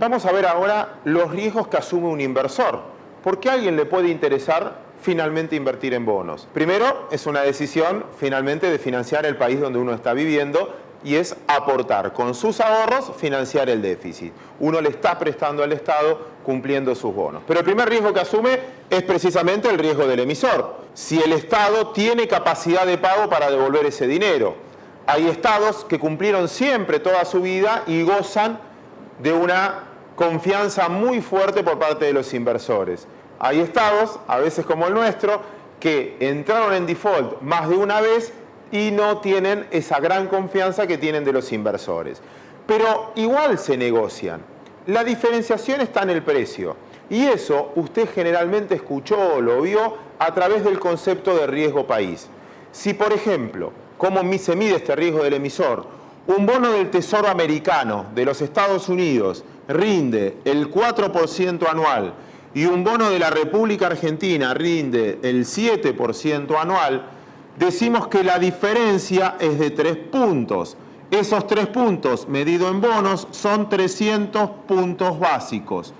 Vamos a ver ahora los riesgos que asume un inversor. ¿Por qué a alguien le puede interesar finalmente invertir en bonos? Primero, es una decisión finalmente de financiar el país donde uno está viviendo y es aportar con sus ahorros, financiar el déficit. Uno le está prestando al Estado cumpliendo sus bonos. Pero el primer riesgo que asume es precisamente el riesgo del emisor. Si el Estado tiene capacidad de pago para devolver ese dinero. Hay estados que cumplieron siempre toda su vida y gozan de una confianza muy fuerte por parte de los inversores. Hay estados, a veces como el nuestro, que entraron en default más de una vez y no tienen esa gran confianza que tienen de los inversores. Pero igual se negocian. La diferenciación está en el precio. Y eso usted generalmente escuchó o lo vio a través del concepto de riesgo país. Si, por ejemplo, ¿cómo se mide este riesgo del emisor? Un bono del Tesoro americano de los Estados Unidos rinde el 4% anual y un bono de la República Argentina rinde el 7% anual, decimos que la diferencia es de 3 puntos. Esos 3 puntos, medido en bonos, son 300 puntos básicos.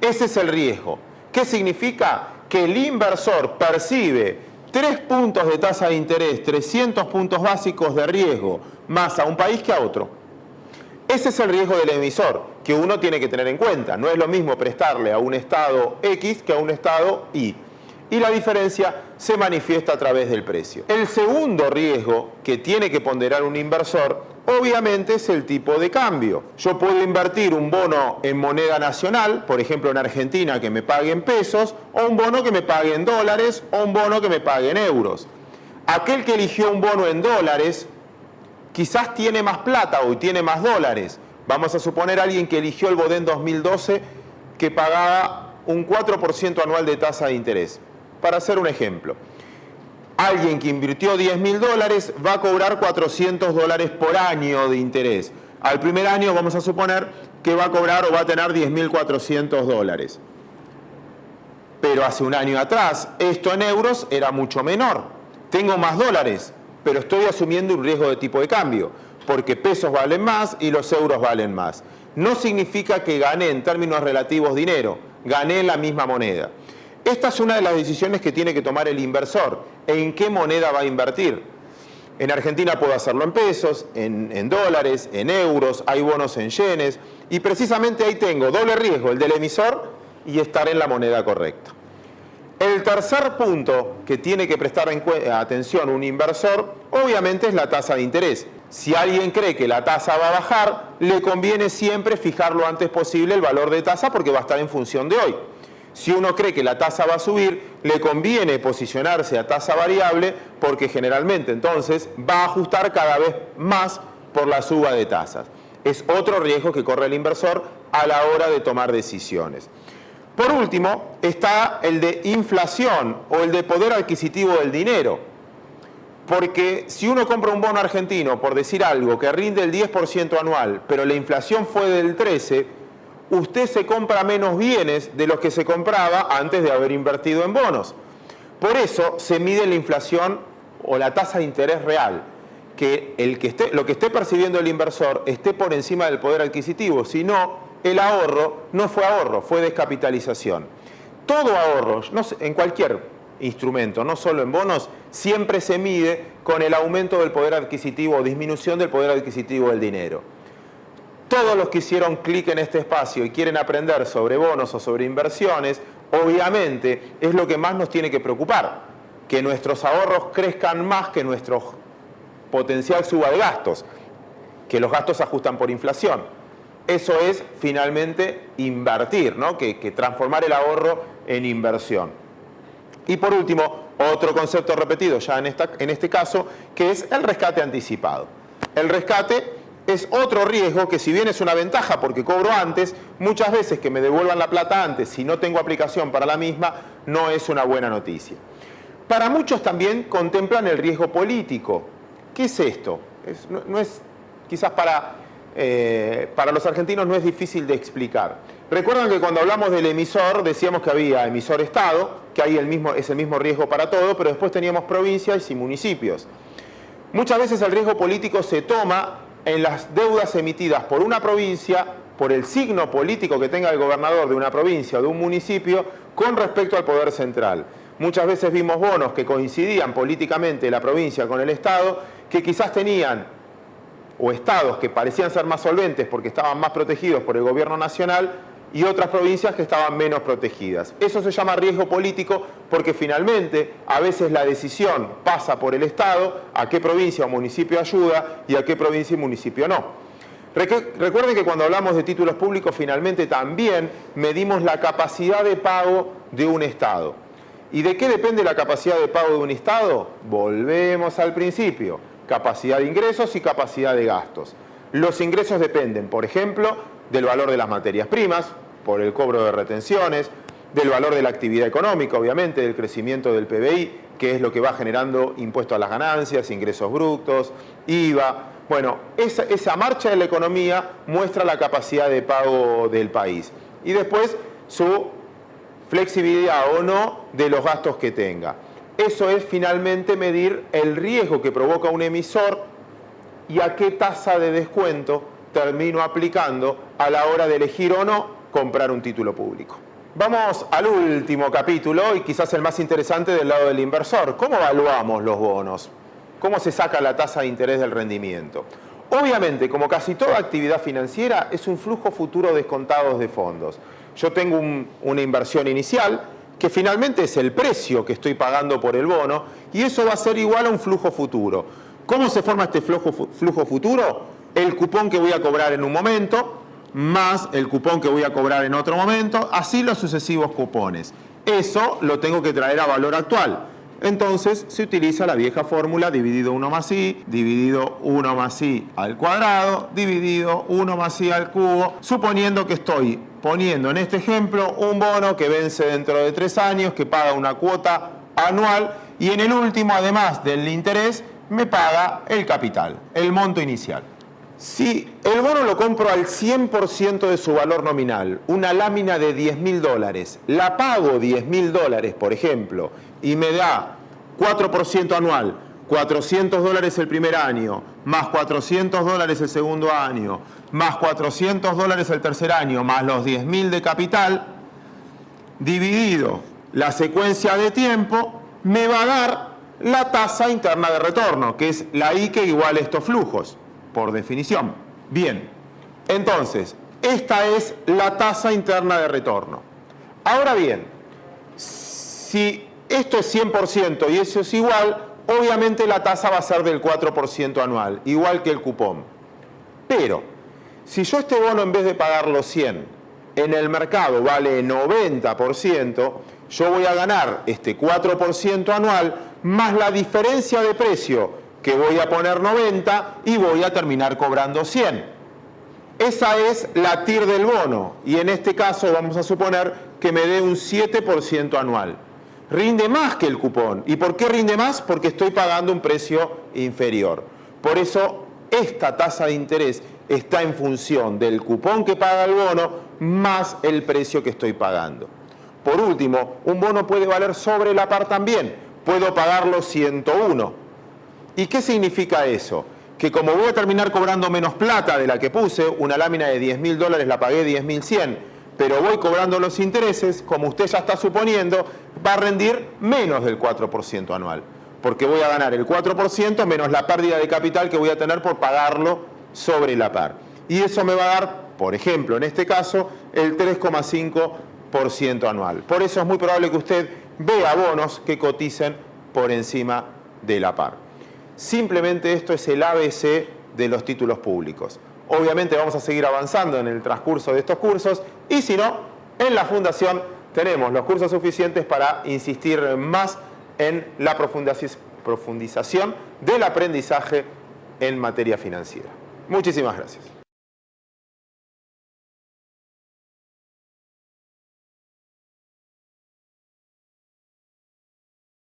Ese es el riesgo. ¿Qué significa? Que el inversor percibe 3 puntos de tasa de interés, 300 puntos básicos de riesgo, más a un país que a otro. Ese es el riesgo del emisor, que uno tiene que tener en cuenta. No es lo mismo prestarle a un estado X que a un estado Y. Y la diferencia se manifiesta a través del precio. El segundo riesgo que tiene que ponderar un inversor, obviamente, es el tipo de cambio. Yo puedo invertir un bono en moneda nacional, por ejemplo en Argentina, que me pague en pesos, o un bono que me pague en dólares, o un bono que me pague en euros. Aquel que eligió un bono en dólares, quizás tiene más plata o tiene más dólares. Vamos a suponer a alguien que eligió el BODEN 2012 que pagaba un 4% anual de tasa de interés. Para hacer un ejemplo, alguien que invirtió $10.000 va a cobrar $400 por año de interés. Al primer año vamos a suponer que va a cobrar o va a tener $10.400. Pero hace un año atrás, esto en euros era mucho menor. Tengo más dólares, pero estoy asumiendo un riesgo de tipo de cambio, porque pesos valen más y los euros valen más. No significa que gané en términos relativos dinero, gané en la misma moneda. Esta es una de las decisiones que tiene que tomar el inversor. ¿En qué moneda va a invertir? En Argentina puedo hacerlo en pesos, en dólares, en euros, hay bonos en yenes. Y precisamente ahí tengo doble riesgo, el del emisor y estar en la moneda correcta. El tercer punto que tiene que prestar atención un inversor, obviamente, es la tasa de interés. Si alguien cree que la tasa va a bajar, le conviene siempre fijar lo antes posible el valor de tasa porque va a estar en función de hoy. Si uno cree que la tasa va a subir, le conviene posicionarse a tasa variable porque generalmente entonces va a ajustar cada vez más por la suba de tasas. Es otro riesgo que corre el inversor a la hora de tomar decisiones. Por último, está el de inflación o el de poder adquisitivo del dinero. Porque si uno compra un bono argentino, por decir algo, que rinde el 10% anual, pero la inflación fue del 13%, usted se compra menos bienes de los que se compraba antes de haber invertido en bonos. Por eso se mide la inflación o la tasa de interés real, que lo que esté percibiendo el inversor esté por encima del poder adquisitivo, si no, el ahorro no fue ahorro, fue descapitalización. Todo ahorro, en cualquier instrumento, no solo en bonos, siempre se mide con el aumento del poder adquisitivo o disminución del poder adquisitivo del dinero. Todos los que hicieron clic en este espacio y quieren aprender sobre bonos o sobre inversiones, obviamente es lo que más nos tiene que preocupar, que nuestros ahorros crezcan más que nuestro potencial suba de gastos, que los gastos se ajustan por inflación. Eso es finalmente invertir, ¿no? que transformar el ahorro en inversión. Y por último, otro concepto repetido ya en este caso, que es el rescate anticipado. El rescate es otro riesgo que, si bien es una ventaja porque cobro antes, muchas veces que me devuelvan la plata antes, si no tengo aplicación para la misma, no es una buena noticia. Para muchos también contemplan el riesgo político. ¿Qué es esto? No es, quizás para los argentinos no es difícil de explicar. Recuerdan que cuando hablamos del emisor decíamos que había emisor-estado, que ahí es el mismo riesgo para todo, pero después teníamos provincias y municipios. Muchas veces el riesgo político se toma en las deudas emitidas por una provincia por el signo político que tenga el gobernador de una provincia o de un municipio con respecto al poder central. Muchas veces vimos bonos que coincidían políticamente la provincia con el Estado, que quizás tenían, o estados que parecían ser más solventes porque estaban más protegidos por el gobierno nacional, y otras provincias que estaban menos protegidas. Eso se llama riesgo político porque finalmente a veces la decisión pasa por el Estado a qué provincia o municipio ayuda y a qué provincia y municipio no. Recuerden que cuando hablamos de títulos públicos finalmente también medimos la capacidad de pago de un Estado. ¿Y de qué depende la capacidad de pago de un Estado? Volvemos al principio. Capacidad de ingresos y capacidad de gastos. Los ingresos dependen, por ejemplo, del valor de las materias primas, por el cobro de retenciones, del valor de la actividad económica, obviamente, del crecimiento del PBI, que es lo que va generando impuesto a las ganancias, ingresos brutos, IVA. Bueno, esa marcha de la economía muestra la capacidad de pago del país. Y después su flexibilidad o no de los gastos que tenga. Eso es finalmente medir el riesgo que provoca un emisor y a qué tasa de descuento termino aplicando a la hora de elegir o no comprar un título público. Vamos al último capítulo y quizás el más interesante del lado del inversor. ¿Cómo evaluamos los bonos? ¿Cómo se saca la tasa de interés del rendimiento? Obviamente, como casi toda actividad financiera, es un flujo futuro descontados de fondos. Yo tengo una inversión inicial que finalmente es el precio que estoy pagando por el bono y eso va a ser igual a un flujo futuro. ¿Cómo se forma este flujo futuro? El cupón que voy a cobrar en un momento, más el cupón que voy a cobrar en otro momento, así los sucesivos cupones. Eso lo tengo que traer a valor actual. Entonces se utiliza la vieja fórmula dividido 1 más i, dividido 1 más i al cuadrado, dividido 1 más i al cubo, suponiendo que estoy poniendo en este ejemplo un bono que vence dentro de 3 años, que paga una cuota anual y en el último, además del interés, me paga el capital, el monto inicial. Si el bono lo compro al 100% de su valor nominal, una lámina de $10.000, la pago $10.000, por ejemplo, y me da 4% anual, $400 el primer año, más $400 el segundo año, más $400 el tercer año, más los 10.000 de capital, dividido la secuencia de tiempo, me va a dar la tasa interna de retorno, que es la I que iguala estos flujos, por definición. Bien, entonces, esta es la tasa interna de retorno. Ahora bien, si esto es 100% y eso es igual, obviamente la tasa va a ser del 4% anual, igual que el cupón. Pero, si yo este bono en vez de pagarlo 100, en el mercado vale 90%, yo voy a ganar este 4% anual más la diferencia de precio que voy a poner 90 y voy a terminar cobrando 100. Esa es la TIR del bono y en este caso vamos a suponer que me dé un 7% anual. Rinde más que el cupón. ¿Y por qué rinde más? Porque estoy pagando un precio inferior. Por eso esta tasa de interés está en función del cupón que paga el bono más el precio que estoy pagando. Por último, un bono puede valer sobre la par también. Puedo pagarlo 101. ¿Y qué significa eso? Que como voy a terminar cobrando menos plata de la que puse, una lámina de $10.000 la pagué 10.100, pero voy cobrando los intereses, como usted ya está suponiendo, va a rendir menos del 4% anual. Porque voy a ganar el 4% menos la pérdida de capital que voy a tener por pagarlo sobre la par. Y eso me va a dar, por ejemplo, en este caso, el 3,5% anual. Por eso es muy probable que usted vea bonos que coticen por encima de la par. Simplemente esto es el ABC de los títulos públicos. Obviamente vamos a seguir avanzando en el transcurso de estos cursos y si no, en la Fundación tenemos los cursos suficientes para insistir más en la profundización del aprendizaje en materia financiera. Muchísimas gracias.